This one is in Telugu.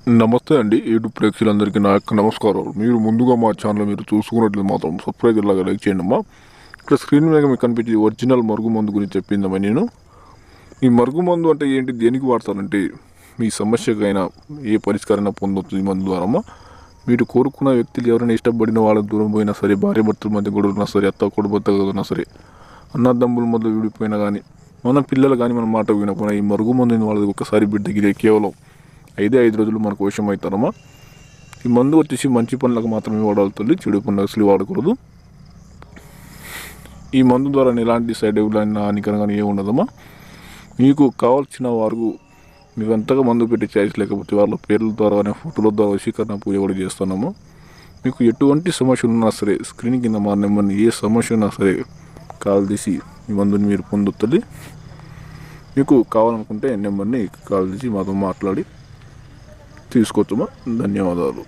నమస్తే అండి. యూట్యూబ్ ప్రేక్షకులందరికీ నా యొక్క నమస్కారాలు. మీరు ముందుగా మా ఛానల్ మీరు చూసుకున్నట్లయితే మాత్రం సబ్స్క్రైబ్ ఇలాగా లైక్ చేయండి అమ్మా. ఇక్కడ స్క్రీన్ మీద మీకు కనిపించే ఒరిజినల్ మరుగుమందు గురించి చెప్పిందమ్మా నేను. ఈ మరుగుమందు అంటే ఏంటి, దేనికి వాడతారంటే మీ సమస్యకైనా ఏ పరిష్కారైనా పొందవచ్చు ఈ మందు ద్వారా అమ్మా. మీరు కోరుకున్న వ్యక్తులు ఎవరైనా ఇష్టపడిన వాళ్ళ దూరం పోయినా సరే, భార్య భర్తల మధ్య గొడవ ఉన్నా సరే, అత్త కొడుకు ఉన్నా సరే, అన్నదమ్ముల మధ్య విడిపోయినా కానీ, మన పిల్లలు కానీ మన మాట వినకుండా ఈ మరుగుమందు వాళ్ళది ఒకసారి బిడ్డకి కేవలం 5 రోజులు మనకు వశం అవుతారమ్మా. ఈ మందు వచ్చేసి మంచి పనులకు మాత్రమే వాడాలి తల్లి, చెడు పనులకు అసలు వాడకూడదు. ఈ మందు ద్వారా ఎలాంటి సైడ్ ఎఫెక్ట్ హానికరంగా ఏమి ఉండదమ్మా. మీకు కావాల్సిన వారు మీకు అంతగా మందు పెట్టి ఛాయిస్ లేకపోతే వాళ్ళ పేర్ల ద్వారా ఫోటోల ద్వారా వశీకరణ పూజ కూడా చేస్తున్నాము. మీకు ఎటువంటి సమస్యలు ఉన్నా సరే స్క్రీన్ కింద మా నెంబర్ని, ఏ సమస్య ఉన్నా సరే కాల్ తీసి ఈ మందుని మీరు పొందొద్దు. మీకు కావాలనుకుంటే నెంబర్ని కాల్ తీసి మాతో మాట్లాడి తీసుకోవచ్చమ్మా. ధన్యవాదాలు.